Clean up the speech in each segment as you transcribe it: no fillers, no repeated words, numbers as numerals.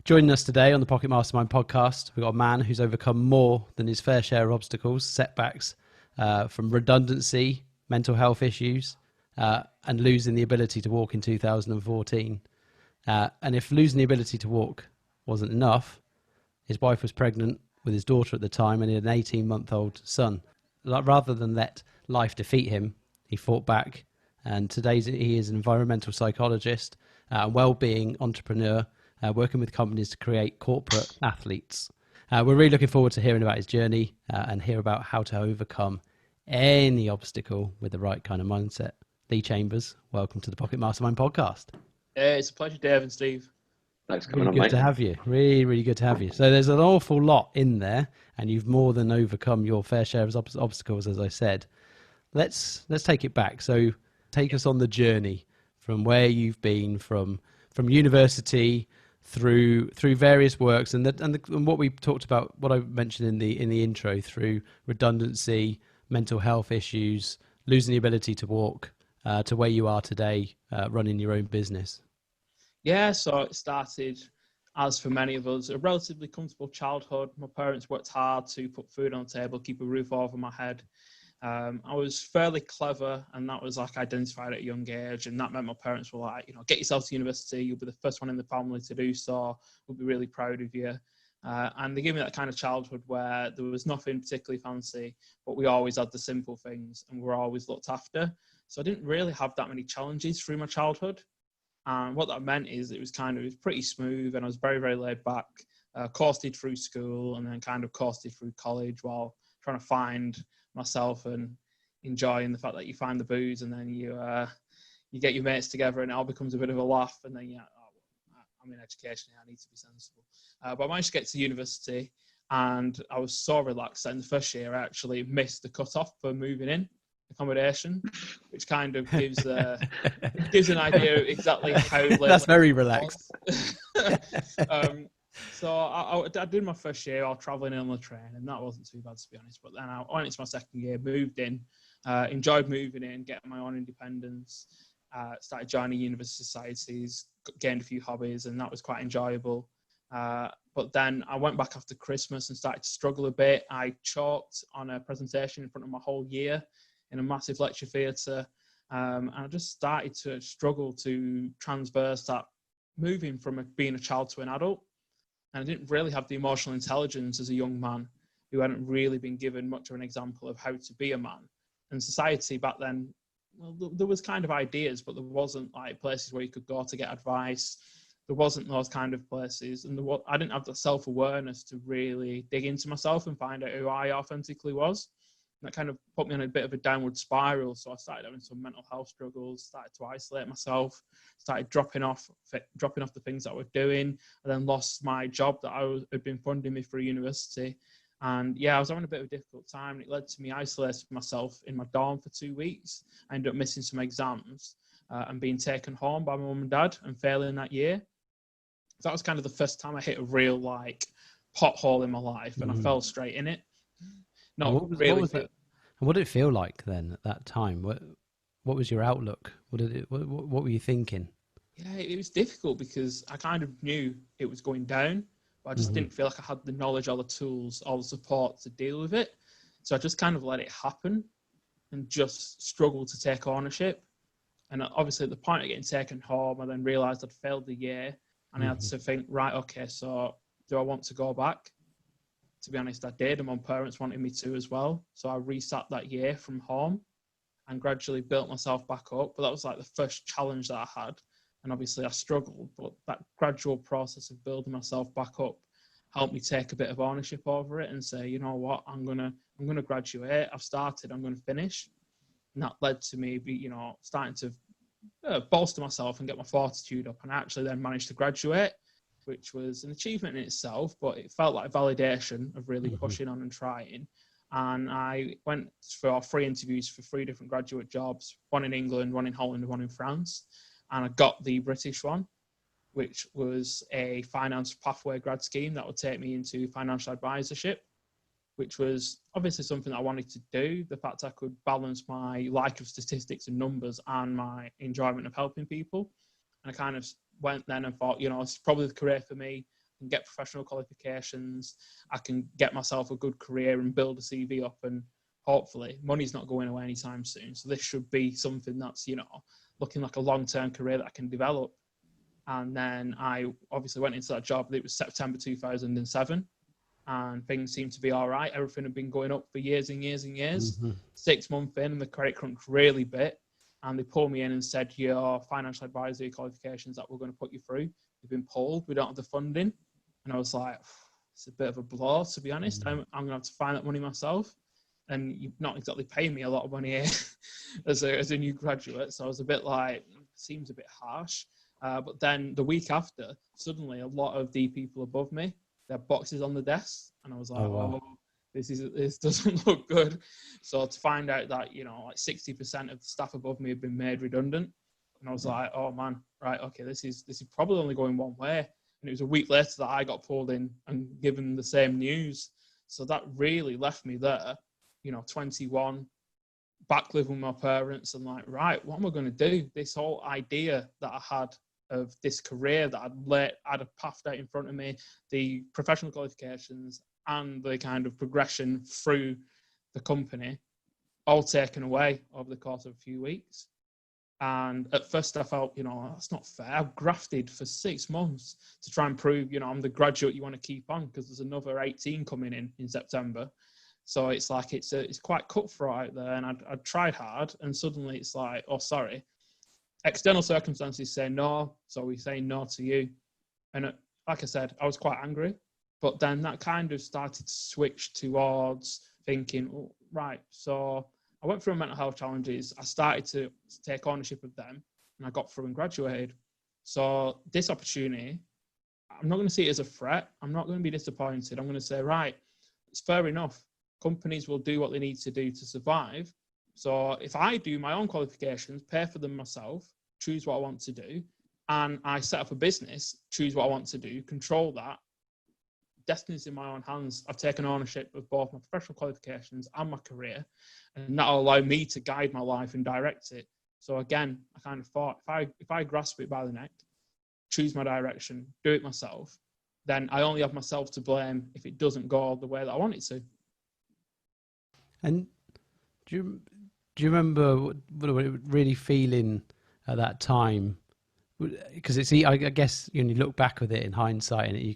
Joining us today on the Pocket Mastermind podcast, we've got a man who's overcome more than his fair share of obstacles, setbacks, from redundancy, mental health issues, and losing the ability to walk in 2014. And if losing the ability to walk wasn't enough, his wife was pregnant with his daughter at the time and he had an 18-month-old son. Rather than let life defeat him, he fought back. And today he is an environmental psychologist, a well-being entrepreneur, working with companies to create corporate athletes. We're really looking forward to hearing about his journey and hear about how to overcome any obstacle with the right kind of mindset. Lee Chambers, welcome to the Pocket Mastermind podcast. It's a pleasure, Dave and Steve. Thanks for coming Really on, good mate. to have you. Really good to have you. So there's an awful lot in there, and you've more than overcome your fair share of obstacles, as I said. Let's take it back. So take us on the journey from where you've been from university through various works and what we talked about, what I mentioned in the intro, through redundancy, mental health issues, losing the ability to walk, to where you are today, running your own business. Yeah, so it started, as for many of us, a relatively comfortable childhood. My parents worked hard to put food on the table, keep a roof over my head. I was fairly clever, and that was like identified at a young age, and that meant my parents were like, get yourself to university, you'll be the first one in the family to do so, we'll be really proud of you. And they gave me that kind of childhood where there was nothing particularly fancy, but we always had the simple things and we were always looked after. So I didn't really have that many challenges through my childhood. And what that meant is it was pretty smooth, and I was very, very laid back, coasted through school and then kind of coasted through college while trying to find myself and enjoying the fact that you find the booze and then you get your mates together and it all becomes a bit of a laugh, and then I'm in education, I need to be sensible. But I managed to get to university and I was so relaxed that in the first year I actually missed the cut-off for moving in accommodation, which kind of gives an idea of exactly how late. That's very relaxed. So I did my first year while traveling in on the train, and that wasn't too bad, to be honest. But then I went into my second year, moved in, enjoyed moving in, getting my own independence, started joining university societies, gained a few hobbies, and that was quite enjoyable. But then I went back after Christmas and started to struggle a bit. I choked on a presentation in front of my whole year in a massive lecture theatre, and I just started to struggle to transverse that moving from being a child to an adult. And I didn't really have the emotional intelligence as a young man who hadn't really been given much of an example of how to be a man. And society back then, well, there was kind of ideas, but there wasn't like places where you could go to get advice. There wasn't those kind of places, and I didn't have the self-awareness to really dig into myself and find out who I authentically was. And that kind of put me on a bit of a downward spiral. So I started having some mental health struggles, started to isolate myself, started dropping off the things that I was doing, and then lost my job that had been funding me for university. And yeah, I was having a bit of a difficult time. It led to me isolating myself in my dorm for 2 weeks. I ended up missing some exams and being taken home by my mum and dad and failing that year. So that was kind of the first time I hit a real pothole in my life, and I fell straight in it. What did it feel like then at that time? What was your outlook? What were you thinking? Yeah, it was difficult because I kind of knew it was going down, but I just didn't feel like I had the knowledge or the tools or the support to deal with it. So I just kind of let it happen and just struggled to take ownership. And obviously at the point of getting taken home, I then realised I'd failed the year, and I had to think, right, okay, so do I want to go back? To be honest, I did, and my parents wanted me to as well. So I resat that year from home and gradually built myself back up. But that was like the first challenge that I had. And obviously I struggled, but that gradual process of building myself back up helped me take a bit of ownership over it and say, you know what, I'm gonna graduate. I've started, I'm gonna finish. And that led to me, starting to bolster myself and get my fortitude up. And I actually then managed to graduate, which was an achievement in itself, but it felt like validation of really pushing on and trying. And I went for 3 interviews for 3 different graduate jobs, one in England, one in Holland, and one in France. And I got the British one, which was a finance pathway grad scheme that would take me into financial advisorship, which was obviously something that I wanted to do. The fact I could balance my like of statistics and numbers and my enjoyment of helping people. And I kind of went then and thought, it's probably the career for me. can get professional qualifications, I can get myself a good career and build a CV up, and hopefully money's not going away anytime soon. So this should be something that's, you know, looking like a long-term career that I can develop. And then I obviously went into that job. It was September 2007. And things seemed to be all right. Everything had been going up for years and years and years. 6 months in, and the credit crunch really bit. And they pulled me in and said, your financial advisory qualifications that we're going to put you through have been pulled. We don't have the funding. And I was like, it's a bit of a blow, to be honest. I'm going to have to find that money myself. And you're not exactly paying me a lot of money here as a new graduate. So I was a bit like, seems a bit harsh. But then the week after, suddenly a lot of the people above me, their boxes on the desk, and I was like, oh, this doesn't look good. So to find out that, you know, like 60% of the staff above me had been made redundant, and I was like, oh man, right, okay, this is probably only going one way. And it was a week later that I got pulled in and given the same news. So that really left me there, you know, 21, back living with my parents, and like, right, what am I going to do? This whole idea that I had of this career that I'd have pathed out in front of me, the professional qualifications and the kind of progression through the company, all taken away over the course of a few weeks. And at first I felt, you know, that's not fair. I've grafted for 6 months to try and prove, you know, I'm the graduate you want to keep on, because there's another 18 coming in September. So it's like, it's quite cutthroat out there, and I'd tried hard, and suddenly it's like, oh, sorry, external circumstances say no, so we say no to you. And like I said, I was quite angry, but then that kind of started to switch towards thinking, oh, right, so I went through mental health challenges, I started to take ownership of them, and I got through and graduated. So this opportunity, I'm not going to see it as a threat, I'm not going to be disappointed, I'm going to say, right, it's fair enough, companies will do what they need to do to survive. So if I do my own qualifications, pay for them myself, choose what I want to do, and I set up a business, choose what I want to do, control that, destiny's in my own hands. I've taken ownership of both my professional qualifications and my career, and that'll allow me to guide my life and direct it. So again, I kind of thought, if I grasp it by the neck, choose my direction, do it myself, then I only have myself to blame if it doesn't go the way that I want it to. And do you remember what really feeling at that time? Because it's, I guess, you look back with it in hindsight, and you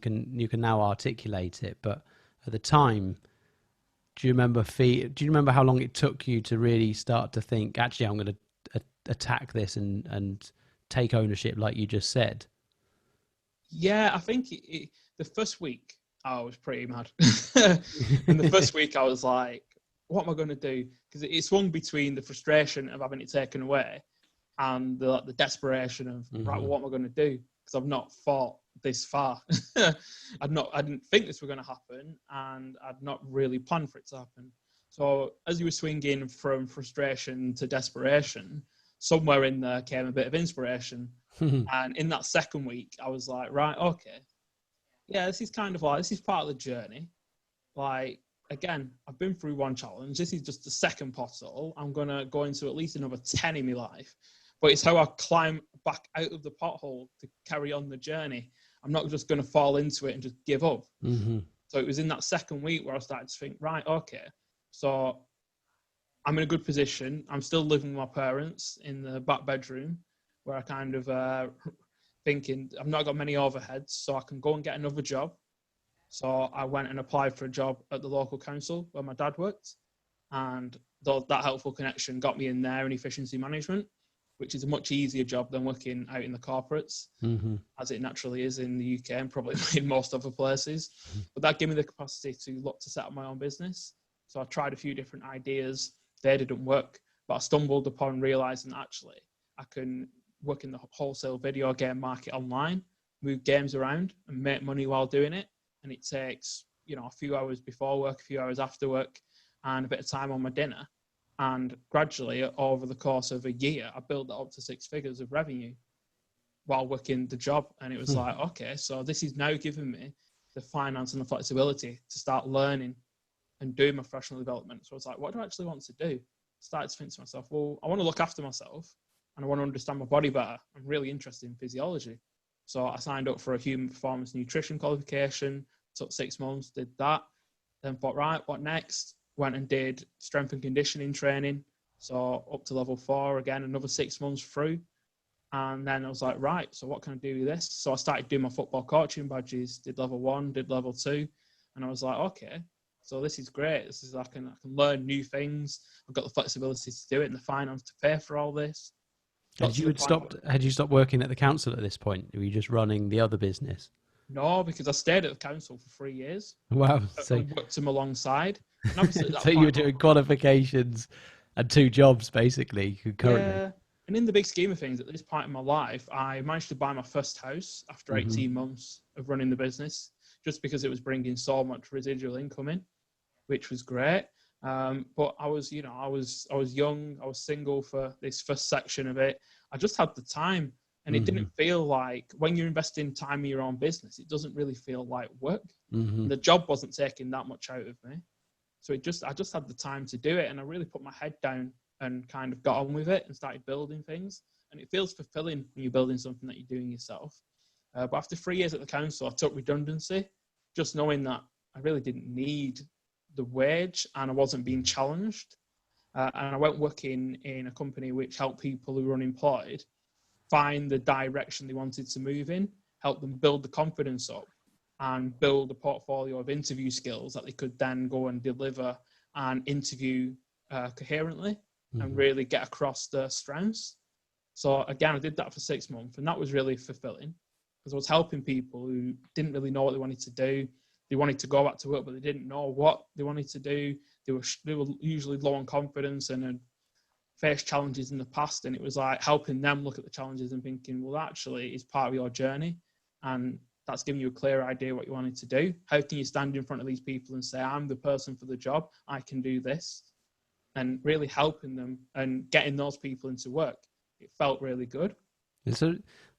can now articulate it. But at the time, do you remember how long it took you to really start to think, actually, I'm going to attack this and take ownership, like you just said? Yeah, I think the first week I was pretty mad. And the first week I was like, what am I going to do? Because it swung between the frustration of having it taken away and the desperation of, right, what am I going to do? Because I've not fought this far. I didn't think this was going to happen, and I'd not really planned for it to happen. So as you were swinging from frustration to desperation, somewhere in there came a bit of inspiration. And in that second week, I was like, right, okay, yeah, this is part of the journey. Like, again, I've been through one challenge. This is just the second pothole. I'm going to go into at least another 10 in my life. But it's how I climb back out of the pothole to carry on the journey. I'm not just going to fall into it and just give up. So it was in that second week where I started to think, right, okay, so I'm in a good position. I'm still living with my parents in the back bedroom, where I kind of thinking I've not got many overheads, so I can go and get another job. So I went and applied for a job at the local council where my dad worked, and that helpful connection got me in there in efficiency management, which is a much easier job than working out in the corporates, as it naturally is in the UK and probably in most other places. But that gave me the capacity to look to set up my own business. So I tried a few different ideas. They didn't work, but I stumbled upon realizing actually I can work in the wholesale video game market online, move games around and make money while doing it. And it takes, a few hours before work, a few hours after work, and a bit of time on my dinner. And gradually, over the course of a year, I built that up to 6 figures of revenue while working the job. And it was like, okay, so this is now giving me the finance and the flexibility to start learning and doing my professional development. So I was like, what do I actually want to do? I started to think to myself, well, I want to look after myself and I want to understand my body better. I'm really interested in physiology. So I signed up for a human performance nutrition qualification, took 6 months, did that. Then thought, right, what next? Went and did strength and conditioning training. So up to level 4, again, another 6 months through. And then I was like, right, so what can I do with this? So I started doing my football coaching badges, did level 1, did level 2. And I was like, okay, so this is great. This is, I can learn new things. I've got the flexibility to do it and the finance to pay for all this. Had you stopped working at the council at this point? Were you just running the other business? No, because I stayed at the council for 3 years. Wow. So worked them alongside. And obviously so you were doing qualifications and 2 jobs basically concurrently. Yeah. And in the big scheme of things, at this point in my life, I managed to buy my first house after 18 months of running the business, just because it was bringing so much residual income in, which was great. But I was young, I was single for this first section of it. I just had the time, and it didn't feel like, when you're investing time in your own business, it doesn't really feel like work. And the job wasn't taking that much out of me. So I just had the time to do it, and I really put my head down and kind of got on with it and started building things. And it feels fulfilling when you're building something that you're doing yourself. But after 3 years at the council, I took redundancy, just knowing that I really didn't need the wage and I wasn't being challenged. And I went working in a company which helped people who were unemployed find the direction they wanted to move in, help them build the confidence up and build a portfolio of interview skills that they could then go and deliver and interview coherently and really get across their strengths. So again, I did that for 6 months, and that was really fulfilling because I was helping people who didn't really know what they wanted to do. They wanted to go back to work, but they didn't know what they wanted to do. They were usually low on confidence and had faced challenges in the past. And it was like helping them look at the challenges and thinking, well, actually, it's part of your journey. And that's giving you a clear idea what you wanted to do. How can you stand in front of these people and say, I'm the person for the job, I can do this? And really helping them and getting those people into work. It felt really good. And so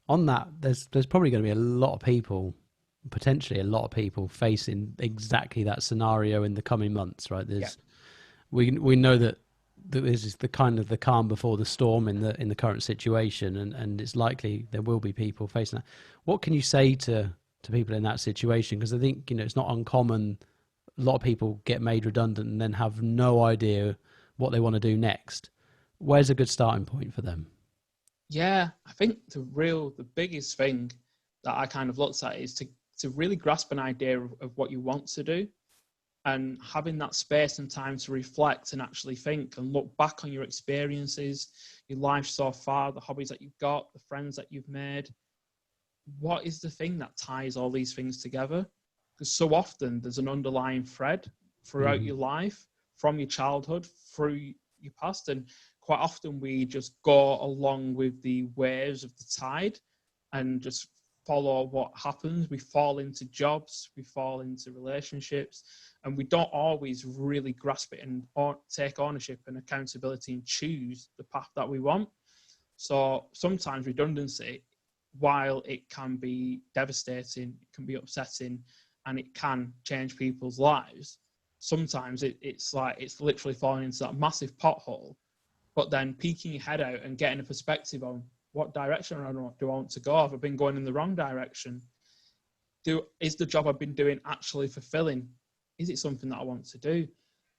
on that, there's probably going to be potentially a lot of people facing exactly that scenario in the coming months, right? We know that this is the kind of the calm before the storm in the current situation, and it's likely there will be people facing that. What can you say to people in that situation? Because I think, it's not uncommon. A lot of people get made redundant and then have no idea what they want to do next. Where's a good starting point for them? Yeah, I think the biggest thing that I kind of looked at is to really grasp an idea of what you want to do, and having that space and time to reflect and actually think and look back on your experiences, your life so far, the hobbies that you've got, the friends that you've made. What is the thing that ties all these things together? Because so often there's an underlying thread throughout your life, from your childhood through your past, and quite often we just go along with the waves of the tide and just follow what happens. We fall into jobs, we fall into relationships, and we don't always really grasp it and take ownership and accountability and choose the path that we want. So sometimes redundancy, while it can be devastating, it can be upsetting, and it can change people's lives, sometimes it's literally falling into that massive pothole, but then peeking your head out and getting a perspective on what direction do I want to go? Have I been going in the wrong direction? Is the job I've been doing actually fulfilling? Is it something that I want to do?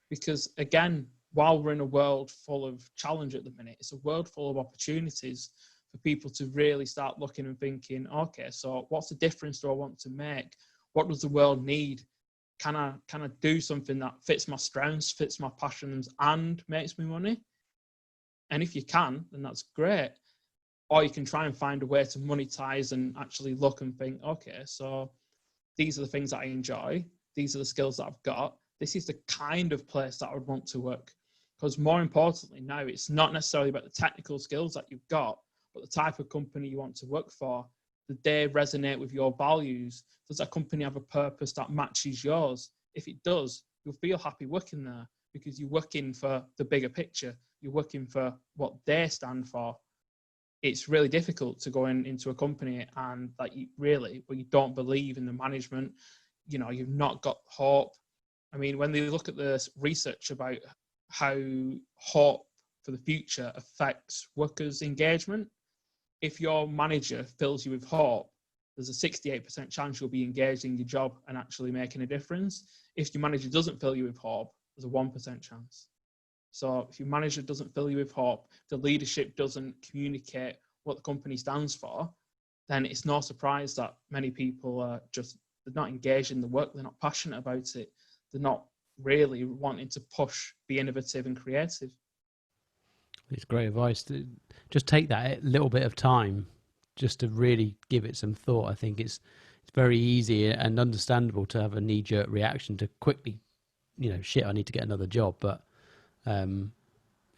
Because again, while we're in a world full of challenge at the minute, it's a world full of opportunities for people to really start looking and thinking, okay, so what's the difference do I want to make? What does the world need? Can I do something that fits my strengths, fits my passions, and makes me money? And if you can, then that's great. Or you can try and find a way to monetize and actually look and think, okay, so these are the things that I enjoy. These are the skills that I've got. This is the kind of place that I would want to work. Because more importantly, now it's not necessarily about the technical skills that you've got, but the type of company you want to work for. Do they resonate with your values? Does that company have a purpose that matches yours? If it does, you'll feel happy working there because you're working for the bigger picture. You're working for what they stand for. It's really difficult to go into a company and that you don't believe in the management. You've not got hope. I mean, when they look at the research about how hope for the future affects workers' engagement, if your manager fills you with hope, there's a 68% chance you'll be engaged in your job and actually making a difference. If your manager doesn't fill you with hope, there's a 1% chance. So if your manager doesn't fill you with hope, the leadership doesn't communicate what the company stands for, then it's no surprise that many people are they're not engaged in the work, they're not passionate about it, they're not really wanting to push, be innovative and creative. It's great advice. Just take that little bit of time just to really give it some thought. I think it's very easy and understandable to have a knee-jerk reaction to quickly, shit, I need to get another job. But it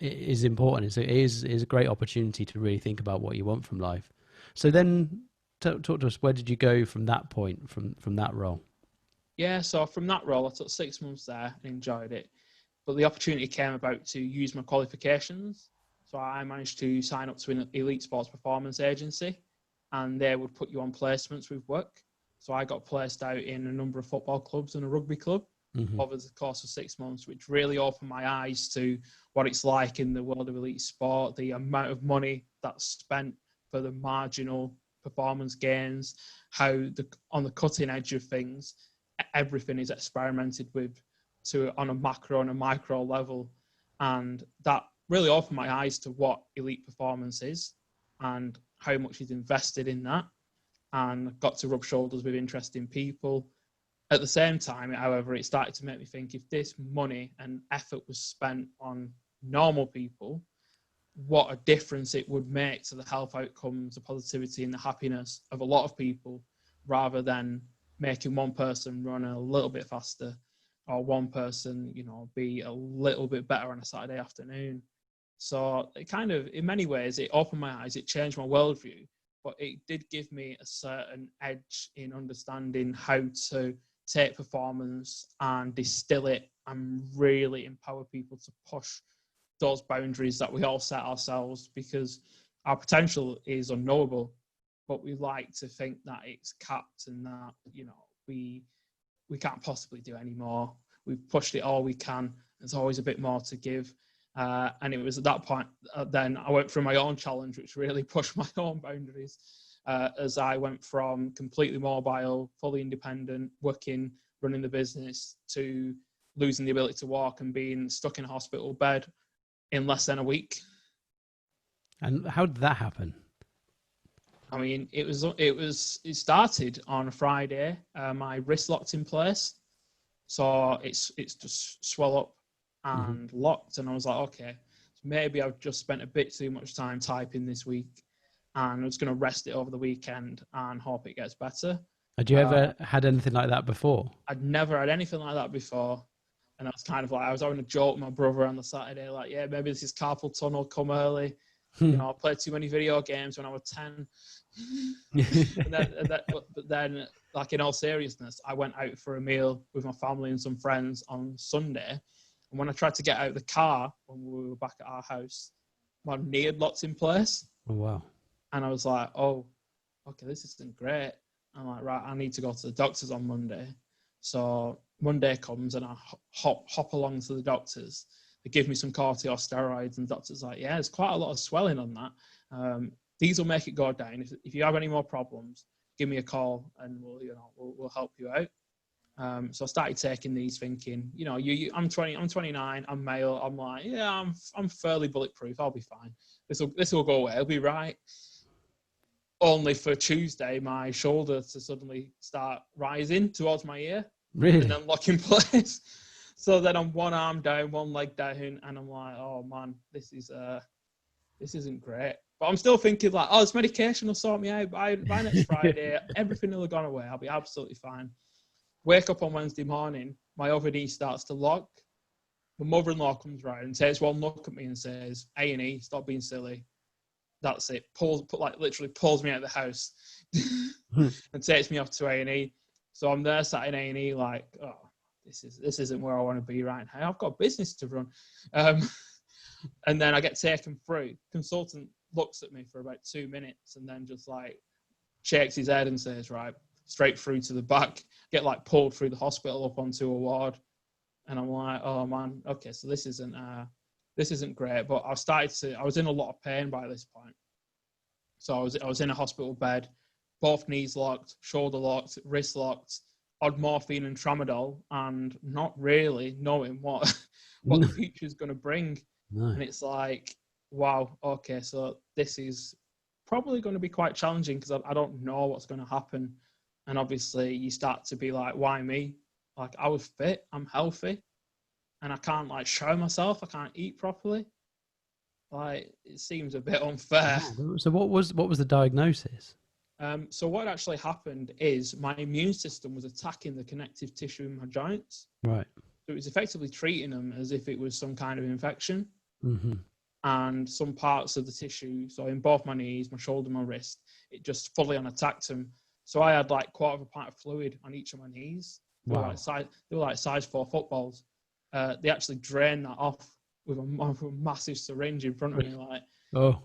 is important. It is a great opportunity to really think about what you want from life. So then talk to us, where did you go from that point, from that role? Yeah, so from that role, I took 6 months there and enjoyed it. But the opportunity came about to use my qualifications. So I managed to sign up to an elite sports performance agency, and they would put you on placements with work. So I got placed out in a number of football clubs and a rugby club over the course of 6 months, which really opened my eyes to what it's like in the world of elite sport, the amount of money that's spent for the marginal performance gains, how on the cutting edge of things, everything is experimented with on a macro and a micro level. And that really opened my eyes to what elite performance is and how much is invested in that, and got to rub shoulders with interesting people. At the same time, however, it started to make me think, if this money and effort was spent on normal people, what a difference it would make to the health outcomes, the positivity and the happiness of a lot of people, rather than making one person run a little bit faster or one person, be a little bit better on a Saturday afternoon. So it kind of, in many ways, it opened my eyes, it changed my worldview, but it did give me a certain edge in understanding how to take performance and distill it and really empower people to push those boundaries that we all set ourselves, because our potential is unknowable, but we like to think that it's capped and that, we can't possibly do any more. We've pushed it all we can. There's always a bit more to give. And it was at that point, then I went through my own challenge, which really pushed my own boundaries, as I went from completely mobile, fully independent, working, running the business, to losing the ability to walk and being stuck in a hospital bed in less than a week. And how did that happen? I mean, it started on a Friday. My wrist locked in place, so it's just swell up and locked. And I was like, okay, so maybe I've just spent a bit too much time typing this week, and I was going to rest it over the weekend and hope it gets better. Had you ever had anything like that before? I'd never had anything like that before. And I was kind of like, I was having a joke with my brother on the Saturday, like, yeah, maybe this is carpal tunnel, come early. I played too many video games when I was 10. But then, like, in all seriousness, I went out for a meal with my family and some friends on Sunday. And when I tried to get out of the car, when we were back at our house, my knee had locked in place. Oh, wow. And I was like, oh, okay, this isn't great. I'm like, right, I need to go to the doctors on Monday. So Monday comes and I hop along to the doctors. They give me some corticosteroids, and the doctor's like, yeah, there's quite a lot of swelling on that. These will make it go down. If you have any more problems, give me a call and we'll help you out. So I started taking these, thinking, I'm 29, I'm male. I'm like, yeah, I'm fairly bulletproof. I'll be fine. This will go away. I'll be right. Only for Tuesday, my shoulder to suddenly start rising towards my ear. Really? And then lock in place. So then I'm one arm down, one leg down, and I'm like, oh man, this isn't great. But I'm still thinking like, oh, this medication will sort me out by next Friday. Everything will have gone away. I'll be absolutely fine. Wake up on Wednesday morning, my other knee starts to lock. My mother-in-law comes round and takes one look at me and says, A&E, stop being silly. That's it. Literally pulls me out of the house and takes me off to A&E. So I'm there sat in A&E like, oh, this isn't where I want to be right now. I've got a business to run. And then I get taken through. Consultant looks at me for about 2 minutes and then just like shakes his head and says, right, straight through to the back, get like pulled through the hospital up onto a ward. And I'm like, oh man, okay, so this isn't great. But I was in a lot of pain by this point. So I was in a hospital bed. both knees locked, shoulder locked, wrist locked, odd morphine and tramadol, and not really knowing what the future is going to bring. No. And it's like, wow, okay, so this is probably going to be quite challenging because I don't know what's going to happen. And obviously you start to be like, why me? Like, I was fit, I'm healthy, and I can't like show myself, I can't eat properly. Like, it seems a bit unfair. Wow. So what was the diagnosis? So what actually happened is my immune system was attacking the connective tissue in my joints. Right. So it was effectively treating them as if it was some kind of infection. Mm-hmm. And some parts of the tissue, so in both my knees, my shoulder, my wrist, it just fully unattacked them. So I had like quarter of a pint of fluid on each of my knees. They Wow. were like size 4 footballs. They actually drained that off with a massive syringe in front of me, like. Oh.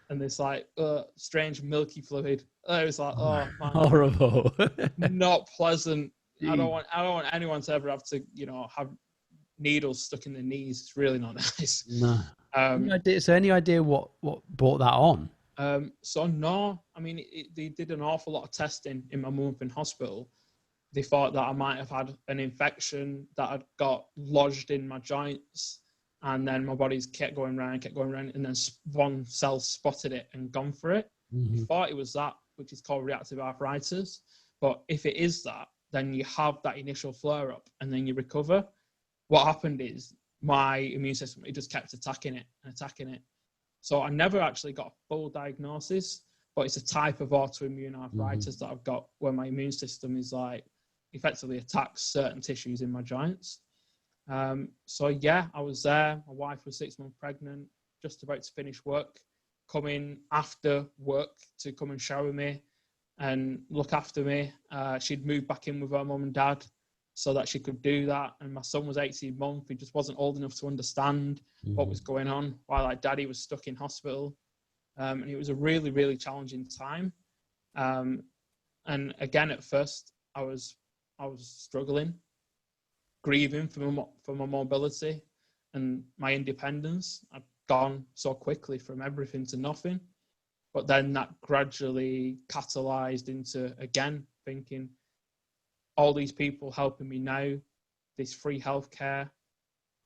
And this like strange milky fluid. It was like, oh man, Horrible. not pleasant. I don't want anyone to ever have to, have needles stuck in their knees. It's really not nice. No. Any idea what brought that on? So no, I mean, they did an awful lot of testing in my mum in hospital. They thought that I might have had an infection that had got lodged in my joints, and then my body's kept going round, and then one cell spotted it and gone for it. Mm-hmm. They thought it was that, which is called reactive arthritis. But if it is that, then you have that initial flare up and then you recover. What happened is my immune system, it just kept attacking it. So I never actually got a full diagnosis, but it's a type of autoimmune arthritis that I've got where my immune system is like effectively attacks certain tissues in my joints. So yeah, I was there. My wife was 6 months pregnant, just about to finish work, coming after work to come and shower me and look after me. She'd moved back in with her mum and dad so that she could do that. And my son was 18 months. He just wasn't old enough to understand what was going on while like daddy was stuck in hospital. And it was a really, really challenging time. And again, at first I was struggling, grieving for my mobility and my independence. I'd gone so quickly from everything to nothing. But then that gradually catalyzed into, again, thinking, all these people helping me now, this free healthcare,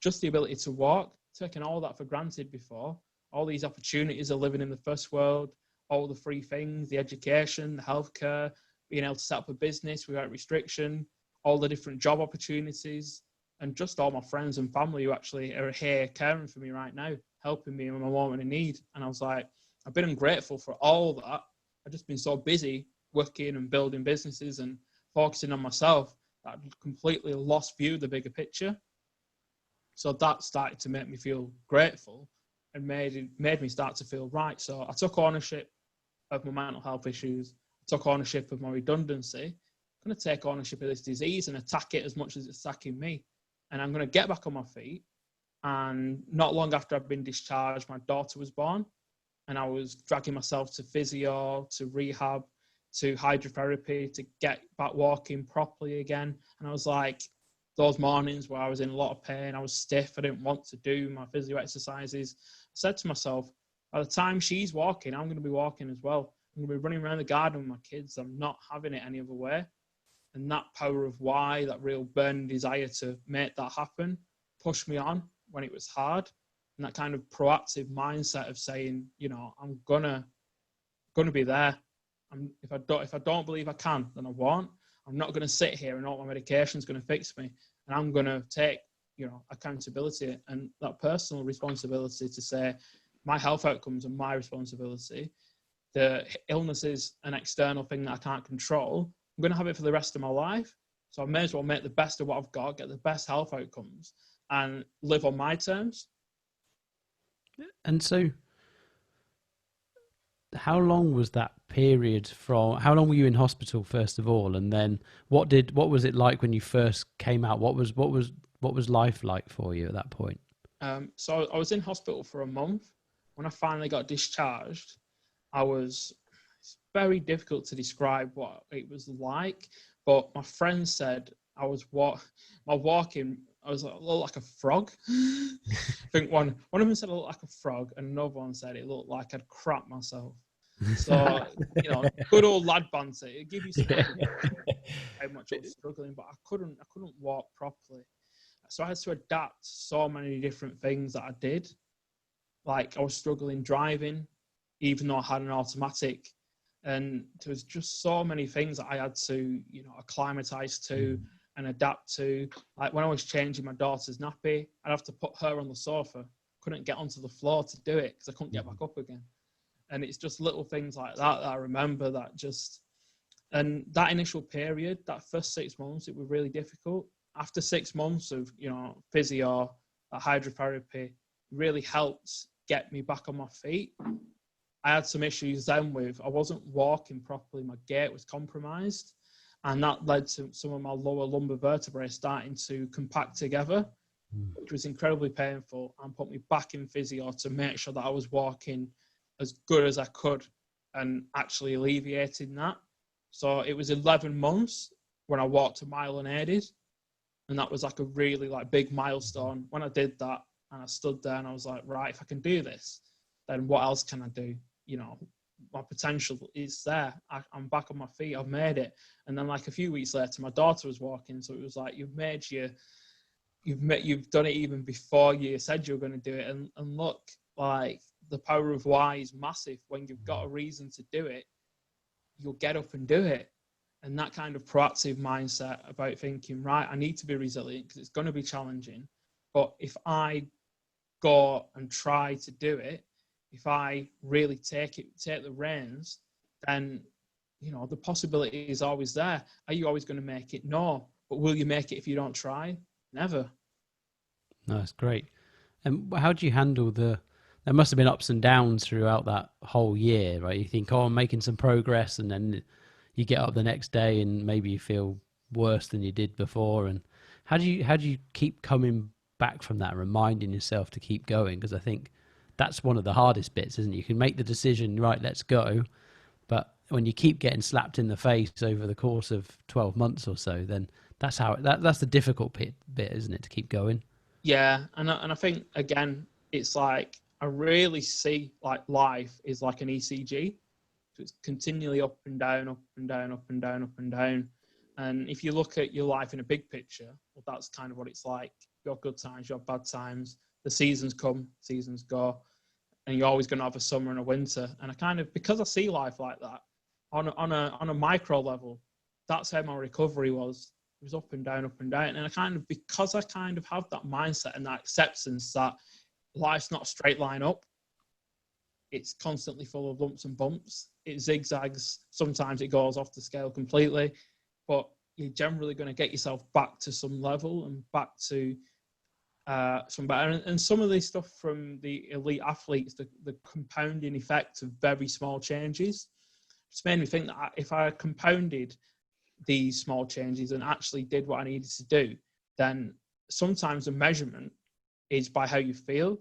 just the ability to walk, taking all that for granted before, all these opportunities of living in the first world, all the free things, the education, the healthcare, being able to set up a business without restriction, all the different job opportunities, and just all my friends and family who actually are here caring for me right now, helping me in my moment of need. And I was like, I've been ungrateful for all that. I've just been so busy working and building businesses and focusing on myself that I've completely lost view of the bigger picture. So that started to make me feel grateful and made me start to feel right. So I took ownership of my mental health issues. I took ownership of my redundancy. I'm going to take ownership of this disease and attack it as much as it's attacking me. And I'm going to get back on my feet. And not long after I'd been discharged, my daughter was born. And I was dragging myself to physio, to rehab, to hydrotherapy, to get back walking properly again. And I was like, those mornings where I was in a lot of pain, I was stiff, I didn't want to do my physio exercises. I said to myself, by the time she's walking, I'm going to be walking as well. I'm going to be running around the garden with my kids. I'm not having it any other way. And that power of why, that real burning desire to make that happen, pushed me on when it was hard. And that kind of proactive mindset of saying, I'm gonna be there. If I don't believe I can, then I won't. I'm not gonna sit here and all my medication's gonna fix me. And I'm gonna take, accountability and that personal responsibility to say my health outcomes are my responsibility. The illness is an external thing that I can't control. I'm gonna have it for the rest of my life. So I may as well make the best of what I've got, get the best health outcomes, and live on my terms. And so how long was that period how long were you in hospital first of all, and then what was it like when you first came out? What was life like for you at that point? So I was in hospital for a month. When I finally got discharged, it's very difficult to describe what it was like, but my friend said I was walking, I was a little like a frog. I think one of them said I looked like a frog, and another one said it looked like I'd crap myself. So, good old lad banter. It give you some Yeah. idea how much I was struggling, but I couldn't walk properly. So I had to adapt so many different things that I did. Like I was struggling driving, even though I had an automatic. And there was just so many things that I had to, acclimatize to and adapt to. Like when I was changing my daughter's nappy, I'd have to put her on the sofa. Couldn't get onto the floor to do it because I couldn't get back up again. And it's just little things like that I remember that just, and that initial period, that first 6 months, it was really difficult. After 6 months of, physio, hydrotherapy, really helped get me back on my feet. I had some issues then with, I wasn't walking properly. My gait was compromised. And that led to some of my lower lumbar vertebrae starting to compact together, which was incredibly painful, and put me back in physio to make sure that I was walking as good as I could and actually alleviating that. So it was 11 months when I walked a mile unaided. And that was like a really big milestone. When I did that and I stood there and I was like, right, if I can do this, then what else can I do? My potential is there. I'm back on my feet. I've made it. And then a few weeks later, my daughter was walking. So it was like, you've done it even before you said you were going to do it. And look, the power of why is massive. When you've got a reason to do it, you'll get up and do it. And that kind of proactive mindset about thinking, right, I need to be resilient because it's going to be challenging. But if I go and try to do it, if I really take the reins, then, the possibility is always there. Are you always going to make it? No. But will you make it if you don't try? Never. No, that's great. And how do you handle there must have been ups and downs throughout that whole year, right? You think, I'm making some progress, and then you get up the next day and maybe you feel worse than you did before. And how do you keep coming back from that, reminding yourself to keep going? Because I think that's one of the hardest bits, isn't it? You can make the decision, right, let's go. But when you keep getting slapped in the face over the course of 12 months or so, then that's the difficult bit, isn't it, to keep going? Yeah. And I think, again, it's like, I really see life is like an ECG. So it's continually up and down, up and down, up and down, up and down. And if you look at your life in a big picture, well, that's kind of what it's like. You have good times, you have bad times. The seasons come, seasons go, and you're always going to have a summer and a winter. And I kind of, because I see life like that, on a micro level, that's how my recovery was. It was up and down, up and down. And because I kind of have that mindset and that acceptance that life's not a straight line up, it's constantly full of lumps and bumps. It zigzags. Sometimes it goes off the scale completely, but you're generally going to get yourself back to some level and back to some better. And some of this stuff from the elite athletes, the compounding effect of very small changes, just made me think that if I compounded these small changes and actually did what I needed to do, then sometimes the measurement is by how you feel,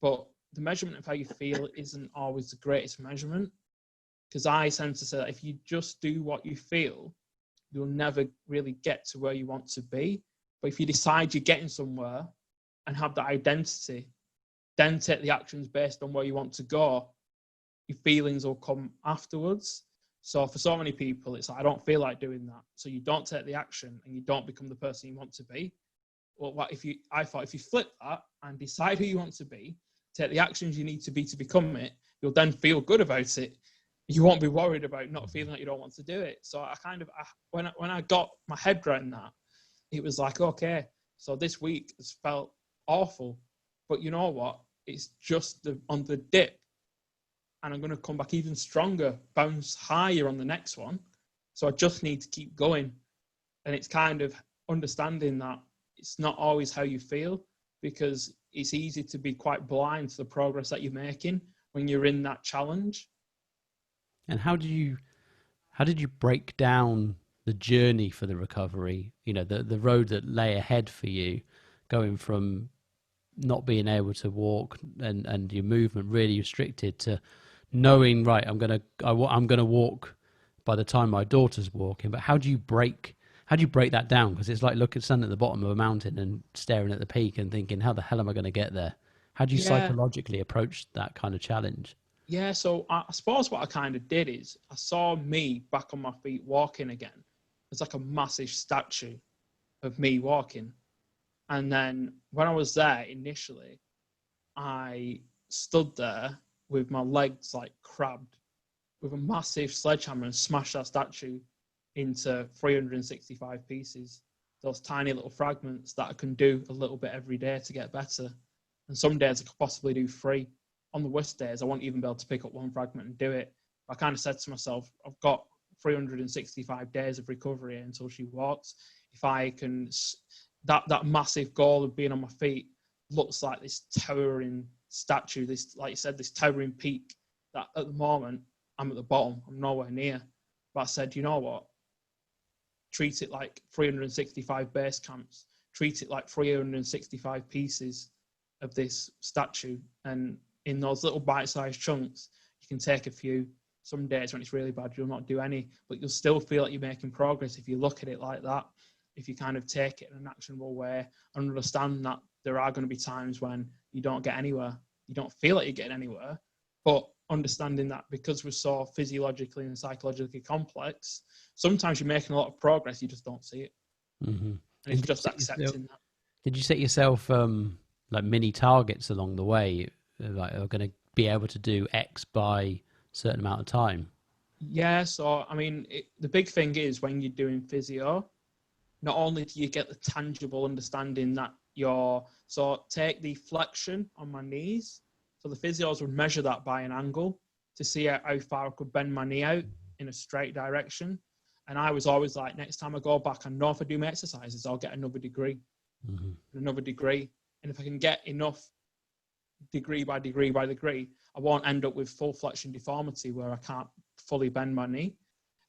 but the measurement of how you feel isn't always the greatest measurement, because I tend to say that if you just do what you feel, you'll never really get to where you want to be. But if you decide you're getting somewhere and have that identity, then take the actions based on where you want to go, your feelings will come afterwards. So for so many people, it's like, I don't feel like doing that. So you don't take the action and you don't become the person you want to be. Well, I thought if you flip that and decide who you want to be, take the actions you need to become it, you'll then feel good about it. You won't be worried about not feeling like you don't want to do it. So when I got my head around that, it was like, okay, so this week has felt awful, but you know what? It's just on the dip, and I'm going to come back even stronger, bounce higher on the next one. So I just need to keep going. And it's kind of understanding that it's not always how you feel, because it's easy to be quite blind to the progress that you're making when you're in that challenge. And how did you break down the journey for the recovery? The road that lay ahead for you, going from not being able to walk and your movement really restricted to knowing, right, I'm gonna walk by the time my daughter's walking. But how do you break that down? Because it's like standing at the bottom of a mountain and staring at the peak and thinking, how the hell am I going to get there? How do you Yeah, psychologically approach that kind of challenge? Yeah, so I suppose what I kind of did is I saw me back on my feet walking again. It's like a massive statue of me walking. And then when I was there initially, I stood there with my legs like crabbed with a massive sledgehammer and smashed that statue into 365 pieces. Those tiny little fragments that I can do a little bit every day to get better. And some days I could possibly do 3. On the worst days, I won't even be able to pick up 1 fragment and do it. I kind of said to myself, I've got 365 days of recovery until she walks. If I can, that massive goal of being on my feet looks like this towering statue, this, like you said, this towering peak that at the moment I'm at the bottom. I'm nowhere near. But I said, you know what? Treat it like 365 base camps. Treat it like 365 pieces of this statue. And in those little bite-sized chunks, you can take a few. Some days when it's really bad, you'll not do any, but you'll still feel like you're making progress if you look at it like that. If you kind of take it in an actionable way and understand that there are going to be times when you don't get anywhere, you don't feel like you're getting anywhere, but understanding that because we're so physiologically and psychologically complex, sometimes you're making a lot of progress, you just don't see it. Mm-hmm. And it's just accepting that. Did you set yourself like mini targets along the way? Like, I'm going to be able to do X by a certain amount of time? Yeah, so I mean, the big thing is when you're doing physio, not only do you get the tangible understanding that so take the flexion on my knees. So the physios would measure that by an angle to see how far I could bend my knee out in a straight direction. And I was always like, next time I go back, I know if I do my exercises, I'll get another degree, another degree. And if I can get enough degree by degree by degree, I won't end up with full flexion deformity where I can't fully bend my knee.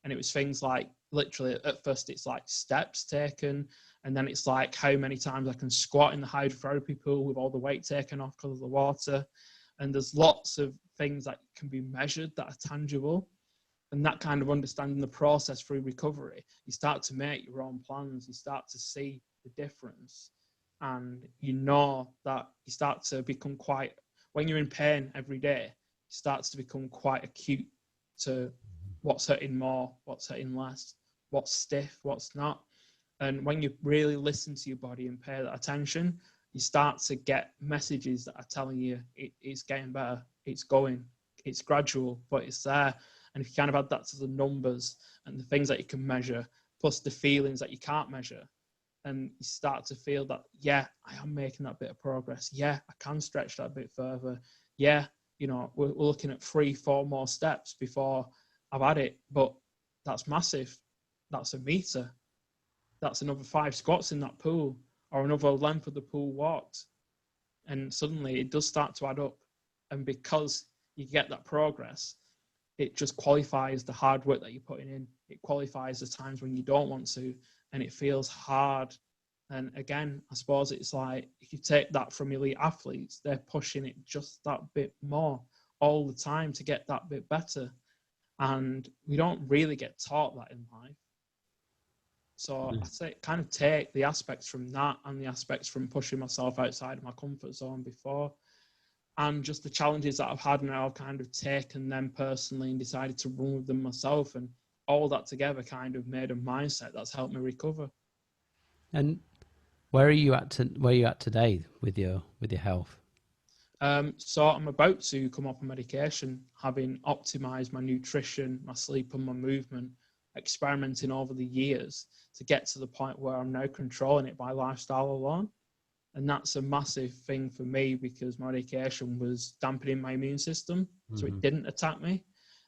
And it was things like, literally at first it's like steps taken, and then it's like how many times I can squat in the hydrotherapy pool with all the weight taken off because of the water. And there's lots of things that can be measured that are tangible. And that kind of understanding the process through recovery, you start to make your own plans, you start to see the difference. And you know that you start to become quite, when you're in pain every day, it starts to become quite acute to what's hurting more, what's hurting less, what's stiff, what's not. And when you really listen to your body and pay that attention, you start to get messages that are telling you it's getting better, it's going, it's gradual, but it's there. And if you kind of add that to the numbers and the things that you can measure, plus the feelings that you can't measure, and you start to feel that, yeah, I am making that bit of progress. Yeah, I can stretch that bit further. Yeah, you know, we're looking at 3-4 more steps before I've had it, but that's massive. That's a meter. That's another 5 squats in that pool, or another length of the pool walked. And suddenly it does start to add up. And because you get that progress, it just qualifies the hard work that you're putting in. It qualifies the times when you don't want to, and it feels hard. And again, I suppose it's like, if you take that from elite athletes, they're pushing it just that bit more all the time to get that bit better. And we don't really get taught that in life. So I say, kind of take the aspects from that and the aspects from pushing myself outside of my comfort zone before, and just the challenges that I've had, and I've kind of taken them personally and decided to run with them myself, and all that together kind of made a mindset that's helped me recover. And where are you at today with your health? So I'm about to come off a medication, having optimized my nutrition, my sleep and my movement, experimenting over the years to get to the point where I'm now controlling it by lifestyle alone. And that's a massive thing for me because my medication was dampening my immune system, so it didn't attack me.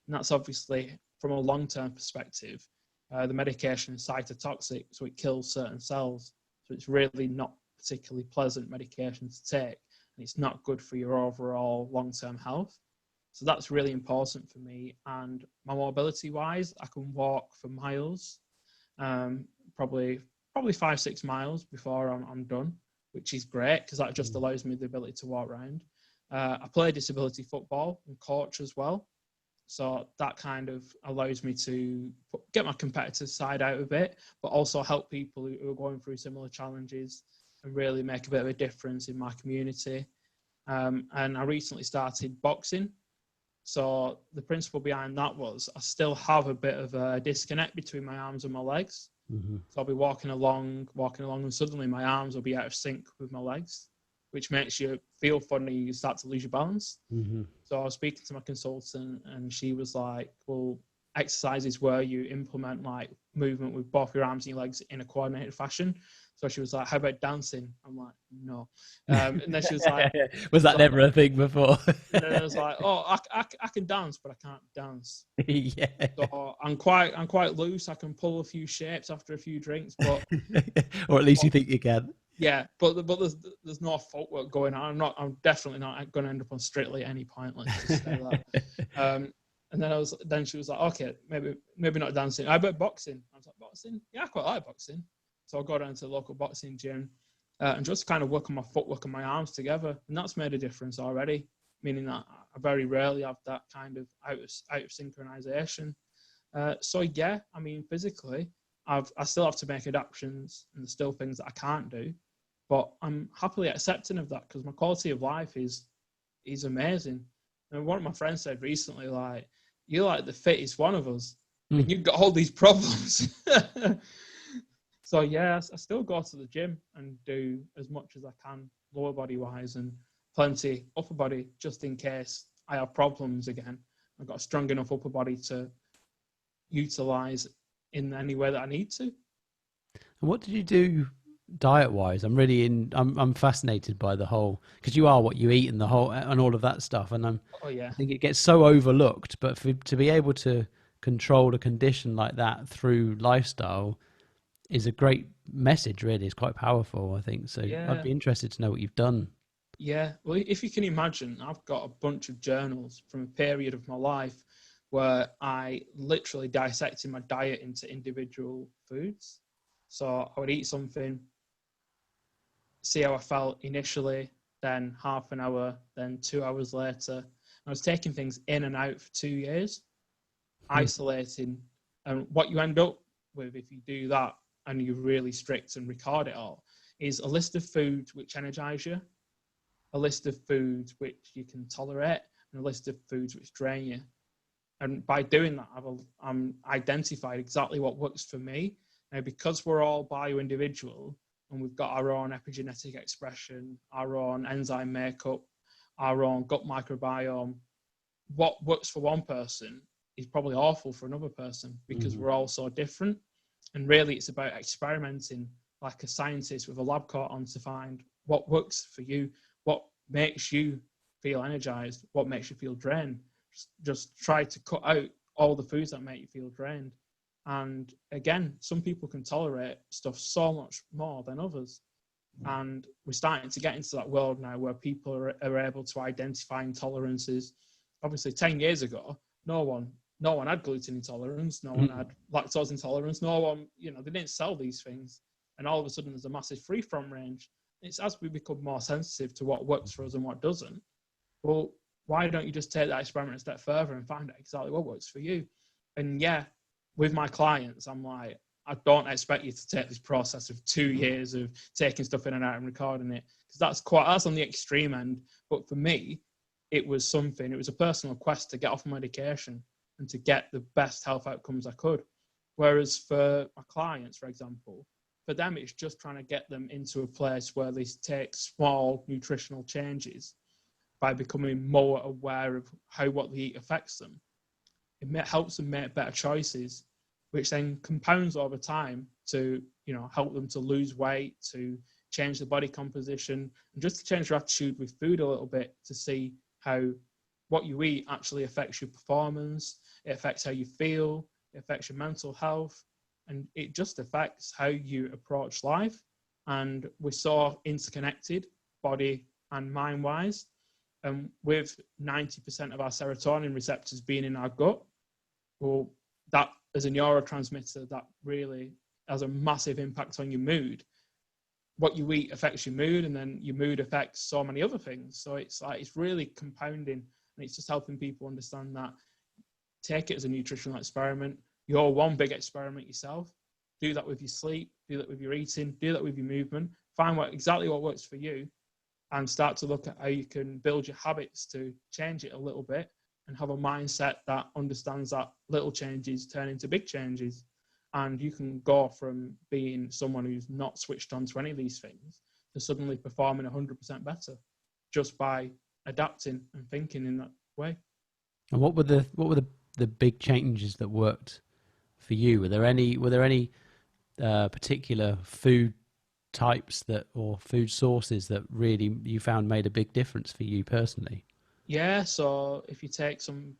And that's obviously, from a long-term perspective, the medication is cytotoxic, so it kills certain cells. So it's really not particularly pleasant medication to take, and it's not good for your overall long-term health. So that's really important for me. And my mobility-wise, I can walk for miles, probably 5-6 miles before I'm done, which is great because that just allows me the ability to walk around. I play disability football and coach as well. So that kind of allows me to get my competitive side out of it, but also help people who are going through similar challenges and really make a bit of a difference in my community. And I recently started boxing. So the principle behind that was I still have a bit of a disconnect between my arms and my legs. Mm-hmm. So I'll be walking along, and suddenly my arms will be out of sync with my legs, which makes you feel funny. You start to lose your balance. Mm-hmm. So I was speaking to my consultant, and she was like, well, exercises where you implement like movement with both your arms and your legs in a coordinated fashion. So she was like, how about dancing? I'm like, no. And then she was like, was that never a thing before? and then I was like, oh, I can dance, but I can't dance. Yeah. So I'm quite loose. I can pull a few shapes after a few drinks, but Or at least you think you can. yeah, but there's no footwork going on. I'm definitely not going to end up on Strictly at any point. Let's just say that. And then she was like, okay, maybe not dancing. How about boxing? I was like, boxing? Yeah, I quite like boxing. So I'll go down to the local boxing gym and just kind of work on my footwork and my arms together, and that's made a difference already. Meaning that I very rarely have that kind of out of synchronization. So yeah, I mean, physically, I still have to make adaptations, and there's still things that I can't do, but I'm happily accepting of that because my quality of life is amazing. And one of my friends said recently, like, you're like the fittest one of us, and you've got all these problems. So yeah, I still go to the gym and do as much as I can, lower body wise, and plenty upper body, just in case I have problems again. I've got a strong enough upper body to utilize in any way that I need to. And what did you do diet wise? I'm fascinated by the whole, because you are what you eat and the whole and all of that stuff. And I think it gets so overlooked, but to be able to control a condition like that through lifestyle is a great message, really. It's quite powerful, I think. So Yeah. I'd be interested to know what you've done. Yeah, well, if you can imagine, I've got a bunch of journals from a period of my life where I literally dissected my diet into individual foods. So I would eat something, see how I felt initially, then half an hour, then 2 hours later. I was taking things in and out for 2 years, isolating. And what you end up with if you do that and you're really strict and record it all is a list of foods which energize you, a list of foods which you can tolerate, and a list of foods which drain you. And by doing that, I'm identified exactly what works for me. Now, because we're all bio-individual and we've got our own epigenetic expression, our own enzyme makeup, our own gut microbiome, what works for one person is probably awful for another person because we're all so different. And really, it's about experimenting like a scientist with a lab coat on to find what works for you, what makes you feel energized, what makes you feel drained. Just try to cut out all the foods that make you feel drained. And again, some people can tolerate stuff so much more than others. And we're starting to get into that world now where people are able to identify intolerances. Obviously, 10 years ago, no one had gluten intolerance, no one had lactose intolerance, no one, they didn't sell these things. And all of a sudden there's a massive free-from range. It's as we become more sensitive to what works for us and what doesn't. Well, why don't you just take that experiment a step further and find out exactly what works for you? And yeah, with my clients, I'm like, I don't expect you to take this process of 2 years of taking stuff in and out and recording it, because that's on the extreme end. But for me, it was a personal quest to get off medication and to get the best health outcomes I could. Whereas for my clients, for example, for them, it's just trying to get them into a place where they take small nutritional changes by becoming more aware of how what they eat affects them. It helps them make better choices, which then compounds over time to, help them to lose weight, to change the body composition, and just to change your attitude with food a little bit to see how what you eat actually affects your performance, it affects how you feel, it affects your mental health, and it just affects how you approach life. And we're so interconnected, body and mind-wise. And with 90% of our serotonin receptors being in our gut, well, that as a neurotransmitter, that really has a massive impact on your mood. What you eat affects your mood, and then your mood affects so many other things. So it's really compounding, and it's just helping people understand that. Take it as a nutritional experiment. You're one big experiment yourself. Do that with your sleep, do that with your eating, do that with your movement. Find exactly what works for you, and start to look at how you can build your habits to change it a little bit, and have a mindset that understands that little changes turn into big changes. And you can go from being someone who's not switched on to any of these things to suddenly performing 100% better just by adapting and thinking in that way. And what were the big changes that worked for you? Were there any particular food types or food sources that really you found made a big difference for you personally? Yeah, so if you take some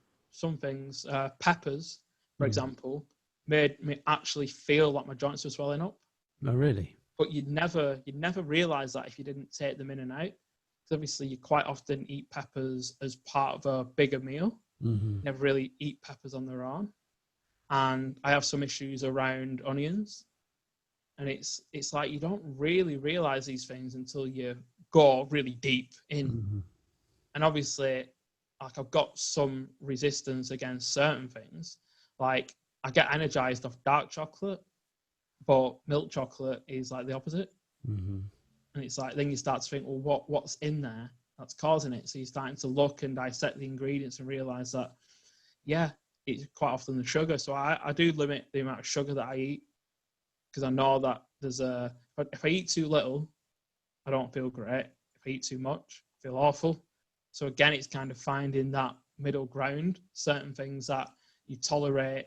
things, peppers, for example, made me actually feel like my joints were swelling up. Oh, really? But you'd never realize that if you didn't take them in and out. Because obviously you quite often eat peppers as part of a bigger meal. Mm-hmm. Never really eat peppers on their own. And I have some issues around onions. And it's like you don't really realize these things until you go really deep in. Mm-hmm. And obviously, like, I've got some resistance against certain things. Like, I get energized off dark chocolate, but milk chocolate is like the opposite. Mm-hmm. And it's like, then you start to think, well, what's in there that's causing it? So you're starting to look and dissect the ingredients and realize that, yeah, it's quite often the sugar. So I do limit the amount of sugar that I eat, because I know that if I eat too little, I don't feel great. If I eat too much, I feel awful. So again, it's kind of finding that middle ground, certain things that you tolerate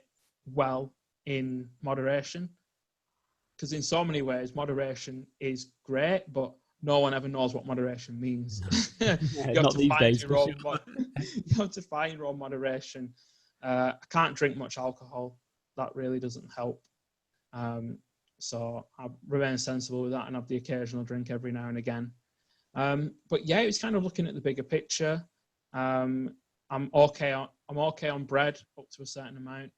well in moderation. Because in so many ways, moderation is great, but no one ever knows what moderation means. Yeah, You not these days. You have to find your own moderation. I can't drink much alcohol. That really doesn't help. So I remain sensible with that and have the occasional drink every now and again. But yeah, it's kind of looking at the bigger picture. I'm okay on bread up to a certain amount,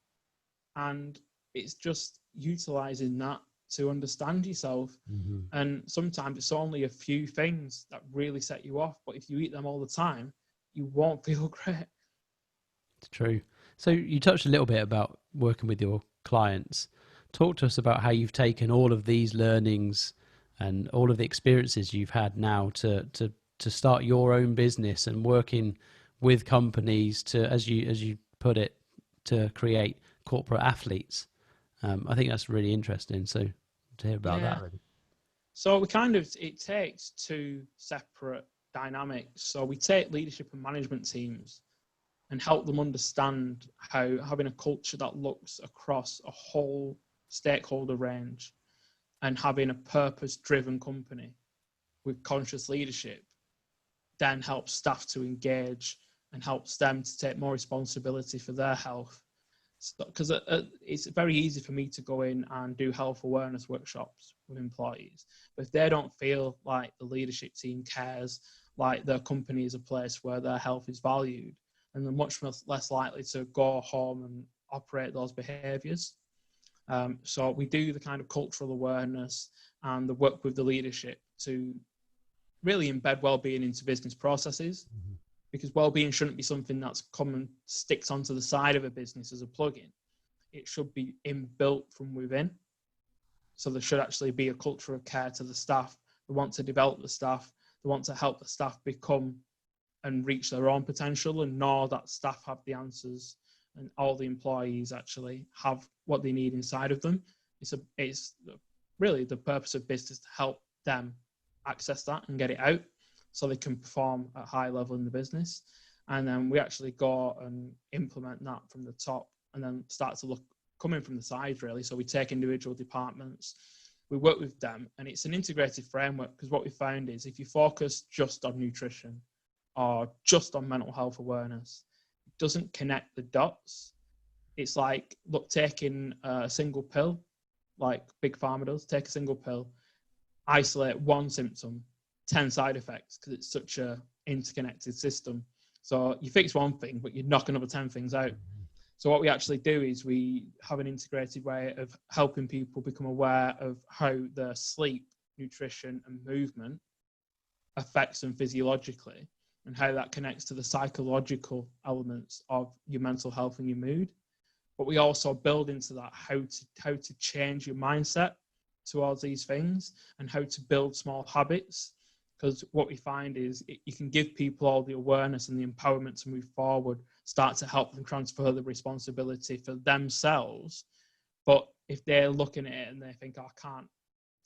and it's just utilizing that to understand yourself. Mm-hmm. And sometimes it's only a few things that really set you off, but if you eat them all the time, you won't feel great. It's true. So you touched a little bit about working with your clients. Talk to us about how you've taken all of these learnings and all of the experiences you've had now to start your own business and working with companies to, as you put it, to create corporate athletes. I think that's really interesting. So to hear about that. Really. So it takes two separate dynamics. So we take leadership and management teams and help them understand how having a culture that looks across a whole stakeholder range and having a purpose-driven company with conscious leadership then helps staff to engage and helps them to take more responsibility for their health. Because it's very easy for me to go in and do health awareness workshops with employees, but if they don't feel like the leadership team cares, like their company is a place where their health is valued, and they're much less likely to go home and operate those behaviours. So we do the kind of cultural awareness and the work with the leadership to really embed well-being into business processes. Mm-hmm. Because well-being shouldn't be something that's common, sticks onto the side of a business as a plugin. It should be inbuilt from within. So there should actually be a culture of care to the staff. They want to develop the staff. They want to help the staff become and reach their own potential and know that staff have the answers and all the employees actually have what they need inside of them. It's really the purpose of business to help them access that and get it out, so they can perform at a high level in the business. And then we actually go and implement that from the top and then start to look coming from the side, really. So we take individual departments, we work with them, and it's an integrated framework, because what we found is if you focus just on nutrition or just on mental health awareness, it doesn't connect the dots. It's like, look, taking a single pill, like Big Pharma does, take a single pill, isolate one symptom, 10 side effects, because it's such a interconnected system. So you fix one thing, but you knock another 10 things out. So what we actually do is we have an integrated way of helping people become aware of how their sleep, nutrition, and movement affects them physiologically, and how that connects to the psychological elements of your mental health and your mood. But we also build into that how to change your mindset towards these things and how to build small habits. Because what we find is you can give people all the awareness and the empowerment to move forward, start to help them transfer the responsibility for themselves. But if they're looking at it and they think, oh, I can't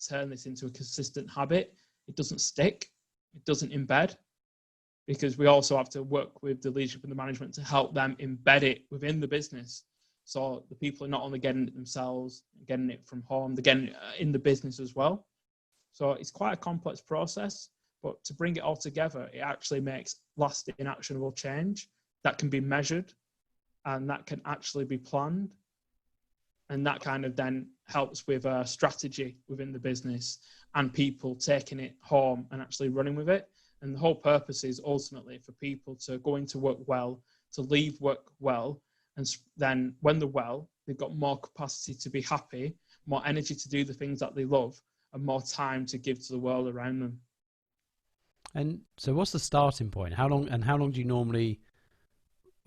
turn this into a consistent habit, it doesn't stick, it doesn't embed, because we also have to work with the leadership and the management to help them embed it within the business. So the people are not only getting it themselves, getting it from home, they're getting it in the business as well. So it's quite a complex process, but to bring it all together, it actually makes lasting, actionable change that can be measured and that can actually be planned. And that kind of then helps with a strategy within the business and people taking it home and actually running with it. And the whole purpose is ultimately for people to go into work well, to leave work well. And then when they're well, they've got more capacity to be happy, more energy to do the things that they love, and more time to give to the world around them. And so what's the starting point? How long do you normally,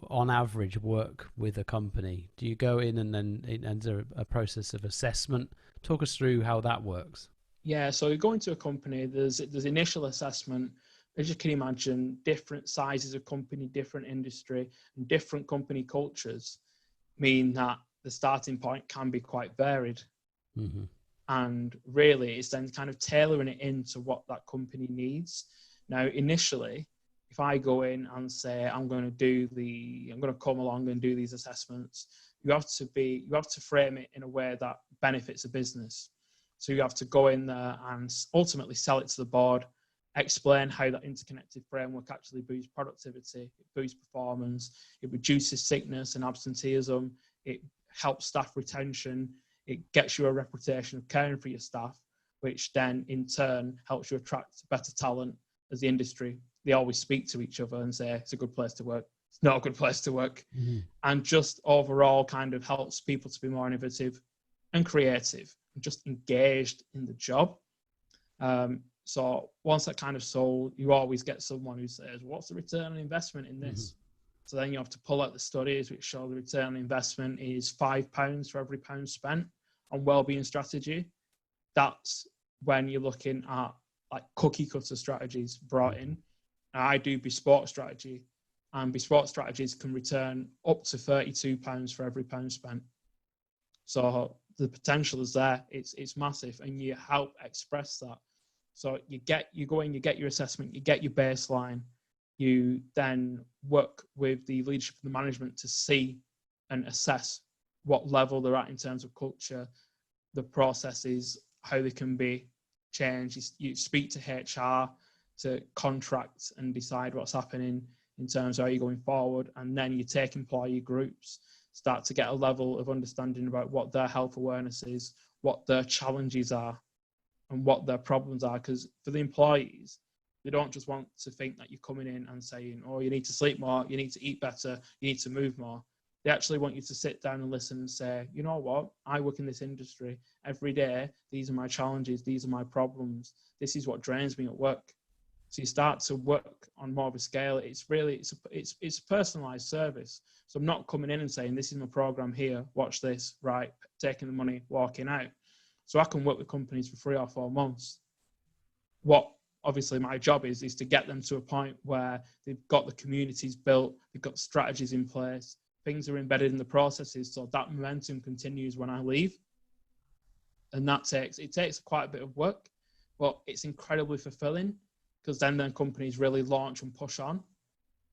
on average, work with a company? Do you go in and then enter a process of assessment? Talk us through how that works. Yeah, so you go into a company, there's initial assessment. As you can imagine, different sizes of company, different industry, and different company cultures mean that the starting point can be quite varied. Mm-hmm. And really, it's then kind of tailoring it into what that company needs. Now, initially, if I go in and say, I'm going to come along and do these assessments, you have to frame it in a way that benefits a business. So you have to go in there and ultimately sell it to the board, explain how that interconnected framework actually boosts productivity, it boosts performance, it reduces sickness and absenteeism, it helps staff retention, it gets you a reputation of caring for your staff, which then in turn helps you attract better talent as the industry. They always speak to each other and say, it's a good place to work. It's not a good place to work. Mm-hmm. And just overall kind of helps people to be more innovative and creative and just engaged in the job. So once that kind of sold, you always get someone who says, what's the return on investment in this? Mm-hmm. So then you have to pull out the studies which show the return on investment is £5 for every pound spent on wellbeing strategy. That's when you're looking at like cookie cutter strategies brought in. Now, I do bespoke strategy, and bespoke strategies can return up to £32 for every pound spent. So the potential is there. It's massive, and you help express that. So you go in, you get your assessment, you get your baseline, you then work with the leadership and the management to see and assess what level they're at in terms of culture, the processes, how they can be changed. You speak to HR to contract and decide what's happening in terms of how you're going forward. And then you take employee groups, start to get a level of understanding about what their health awareness is, what their challenges are, and what their problems are. Because for the employees, they don't just want to think that you're coming in and saying, oh, you need to sleep more, you need to eat better, you need to move more. They actually want you to sit down and listen and say, you know what, I work in this industry every day. These are my challenges. These are my problems. This is what drains me at work. So you start to work on more of a scale. It's a personalized service. So I'm not coming in and saying, this is my program here, watch this, right, taking the money, walking out. So I can work with companies for 3 or 4 months. What obviously my job is to get them to a point where they've got the communities built, they've got strategies in place, things are embedded in the processes, so that momentum continues when I leave. And it takes quite a bit of work, but it's incredibly fulfilling, because then companies really launch and push on.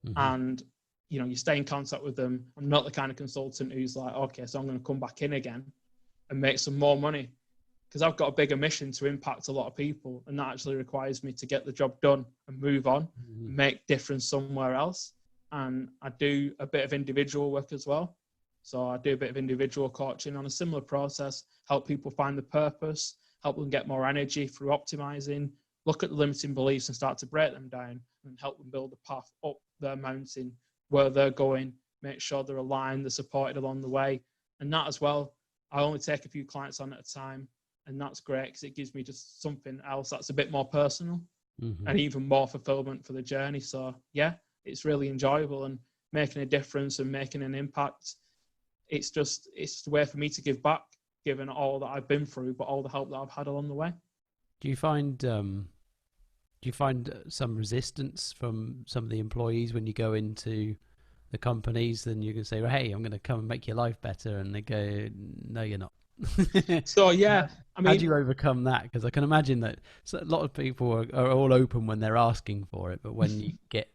Mm-hmm. And you stay in contact with them. I'm not the kind of consultant who's like, okay, so I'm going to come back in again and make some more money, because I've got a bigger mission to impact a lot of people, and that actually requires me to get the job done and move on, mm-hmm. and make difference somewhere else. And I do a bit of individual work as well. So I do a bit of individual coaching on a similar process, help people find the purpose, help them get more energy through optimizing, look at the limiting beliefs and start to break them down, and help them build a path up their mountain where they're going, make sure they're aligned, they're supported along the way. And that as well, I only take a few clients on at a time, and that's great because it gives me just something else that's a bit more personal, mm-hmm. and even more fulfillment for the journey. So yeah, it's really enjoyable and making a difference and making an impact. It's the way for me to give back, given all that I've been through, but all the help that I've had along the way. Do you find some resistance from some of the employees when you go into the companies, then you can say, well, hey, I'm going to come and make your life better. And they go, no, you're not. So yeah, how, I how do mean, you overcome that? Because I can imagine that a lot of people are all open when they're asking for it, but when you get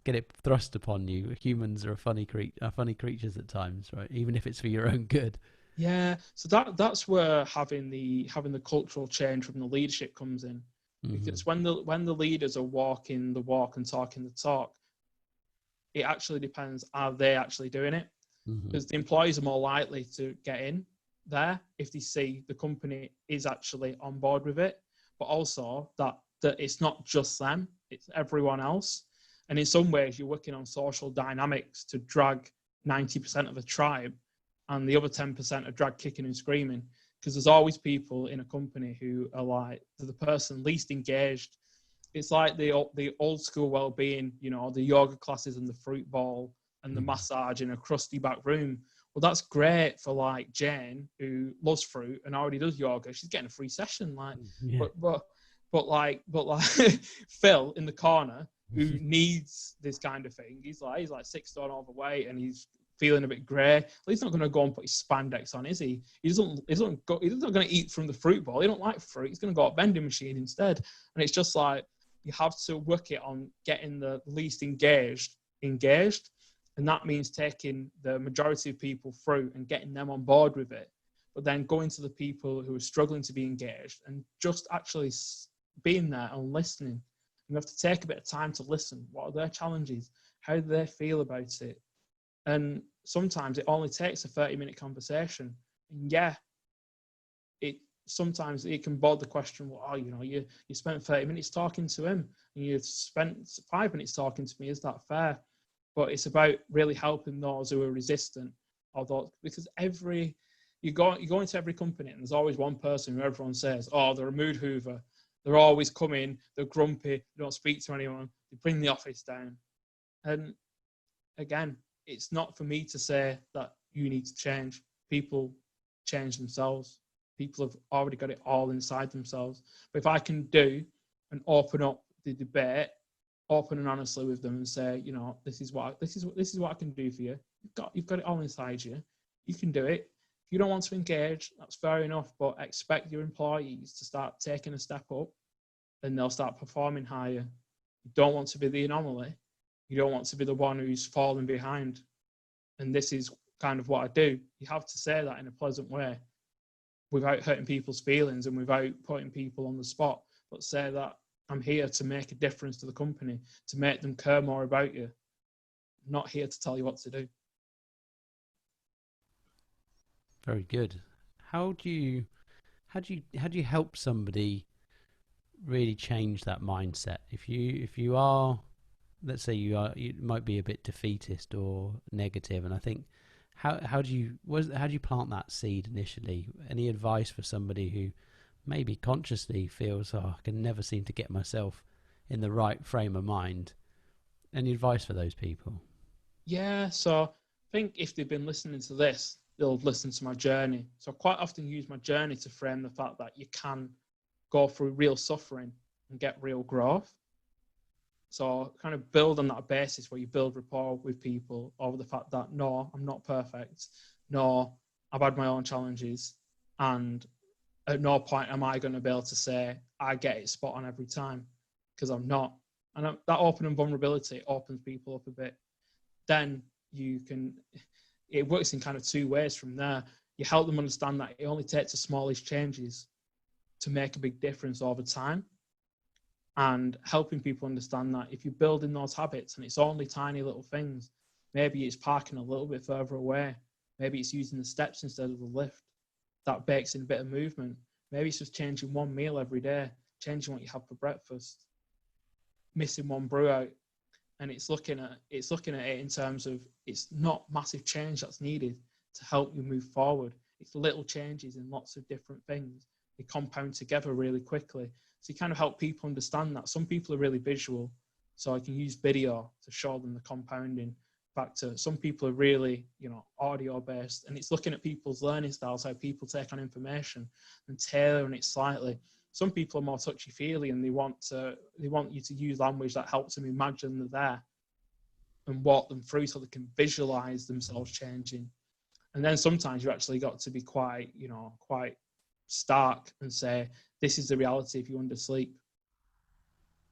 it thrust upon you, humans are funny creatures at times, right? Even if it's for your own good. yeah. So that's where having the cultural change from the leadership comes in, Mm-hmm. because when the leaders are walking the walk and talking the talk, it actually depends, are they actually doing it? Mm-hmm. Because the employees are more likely to get in there if they see the company is actually on board with it, but also that it's not just them, it's everyone else. And in some ways, you're working on social dynamics to drag 90% of the tribe, and the other 10% are drag kicking and screaming. Because there's always people in a company who are like, the person least engaged. It's like the old school well-being, the yoga classes and the fruit bowl and the Mm-hmm. massage in a crusty back room. Well, that's great for like Jane, who loves fruit and already does yoga. She's getting a free session, like, Yeah. but like Phil in the corner, who needs this kind of thing. He's like 6 stone overweight and he's feeling a bit grey. Well, he's not going to go and put his spandex on, is he? He's not going to eat from the fruit bowl. He don't like fruit. He's going to go at vending machine instead. And it's just like, you have to work it on getting the least engaged, and that means taking the majority of people through and getting them on board with it, but then going to the people who are struggling to be engaged and just actually being there and listening. You have to take a bit of time to listen. What are their challenges? How do they feel about it? And sometimes it only takes a 30-minute conversation. And yeah, sometimes it can bother the question, well, you spent 30 minutes talking to him and you spent 5 minutes talking to me. Is that fair? But it's about really helping those who are resistant, because you go into every company and there's always one person who everyone says, oh, they're a mood hoover. They're always coming, they're grumpy, they don't speak to anyone, they bring the office down. And again, it's not for me to say that you need to change. People change themselves. People have already got it all inside themselves. But if I can do and open up the debate, open and honestly with them, and say, this is what I can do for you. You've got it all inside you. You can do it. If you don't want to engage, that's fair enough. But expect your employees to start taking a step up, and they'll start performing higher. You don't want to be the anomaly. You don't want to be the one who's falling behind. And this is kind of what I do. You have to say that in a pleasant way, without hurting people's feelings and without putting people on the spot, but say that I'm here to make a difference to the company, to make them care more about you. I'm not here to tell you what to do. Very good. How do you help somebody really change that mindset? If you are, let's say you might be a bit defeatist or negative, and I think how do you plant that seed initially? Any advice for somebody who maybe consciously feels, I can never seem to get myself in the right frame of mind? Any advice for those people? Yeah, so I think if they've been listening to this, they'll listen to my journey. So I quite often use my journey to frame the fact that you can go through real suffering and get real growth. So kind of build on that basis where you build rapport with people over the fact that, no, I'm not perfect. No, I've had my own challenges. And at no point am I going to be able to say, I get it spot on every time, because I'm not. And that open and vulnerability opens people up a bit. Then it works in kind of two ways from there. You help them understand that it only takes the smallest changes to make a big difference over time. And helping people understand that if you're building those habits and it's only tiny little things, maybe it's parking a little bit further away, maybe it's using the steps instead of the lift, that bakes in a bit of movement. Maybe it's just changing one meal every day, changing what you have for breakfast, missing one brew out. And it's looking at it in terms of, it's not massive change that's needed to help you move forward. It's little changes in lots of different things. They compound together really quickly. So you kind of help people understand that. Some people are really visual, so I can use video to show them the compounding factor. Some people are really, audio based, and it's looking at people's learning styles, how people take on information and tailoring it slightly. Some people are more touchy-feely and they want you to use language that helps them imagine they're there. and walk them through so they can visualize themselves changing. And then sometimes you actually got to be quite stark and say, this is the reality if you undersleep.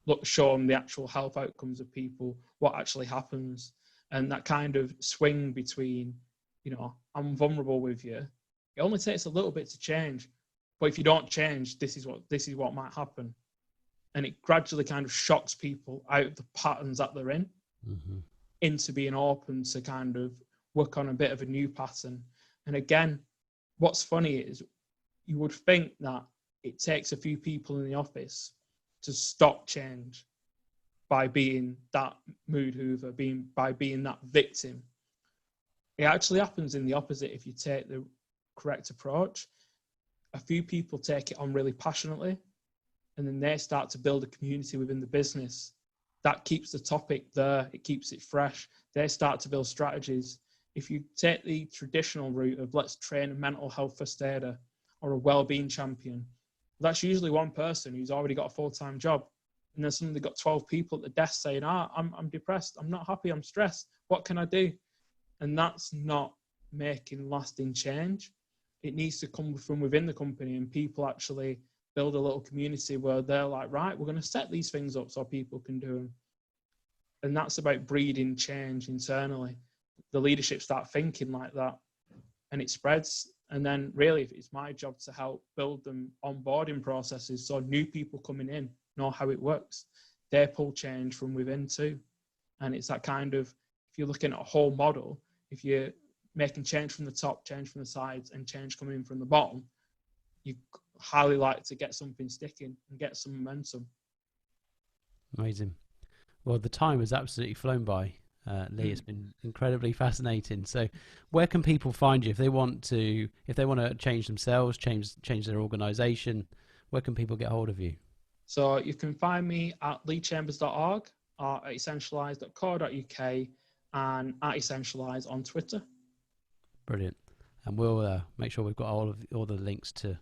Look, show them the actual health outcomes of people, what actually happens. And that kind of swing between, I'm vulnerable with you. It only takes a little bit to change. But if you don't change, this is what might happen. And it gradually kind of shocks people out of the patterns that they're in, into being open to kind of work on a bit of a new pattern. And again, what's funny is you would think that it takes a few people in the office to stop change by being that mood hoover, by being that victim. It actually happens in the opposite if you take the correct approach. A few people take it on really passionately, and then they start to build a community within the business. That keeps the topic there, it keeps it fresh. They start to build strategies. If you take the traditional route of let's train a mental health first aider or a wellbeing champion, that's usually one person who's already got a full-time job. And then suddenly got 12 people at the desk saying, I'm depressed, I'm not happy, I'm stressed, what can I do? And that's not making lasting change. It needs to come from within the company, and people actually build a little community where they're like, right, we're going to set these things up so people can do them. And that's about breeding change internally. The leadership start thinking like that, and it spreads. And then really, it's my job to help build them onboarding processes so new people coming in know how it works. They pull change from within too. And it's that kind of, if you're looking at a whole model, if you're making change from the top, change from the sides, and change coming in from the bottom, you highly like to get something sticking and get some momentum. Amazing. Well, the time has absolutely flown by, Lee. It's been incredibly fascinating. So where can people find you if they want to change themselves, change their organization? Where can people get hold of you? So you can find me at leechambers.org or at essentialize.co.uk and at essentialize on Twitter. Brilliant. And we'll make sure we've got all the links to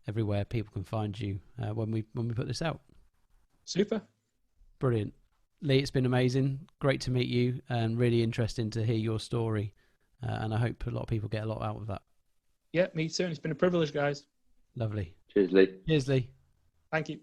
everywhere people can find you when we put this out. Super. Brilliant. Lee, it's been amazing. Great to meet you, and really interesting to hear your story. And I hope a lot of people get a lot out of that. Yeah, me too. It's been a privilege, guys. Lovely. Cheers, Lee. Cheers, Lee. Thank you.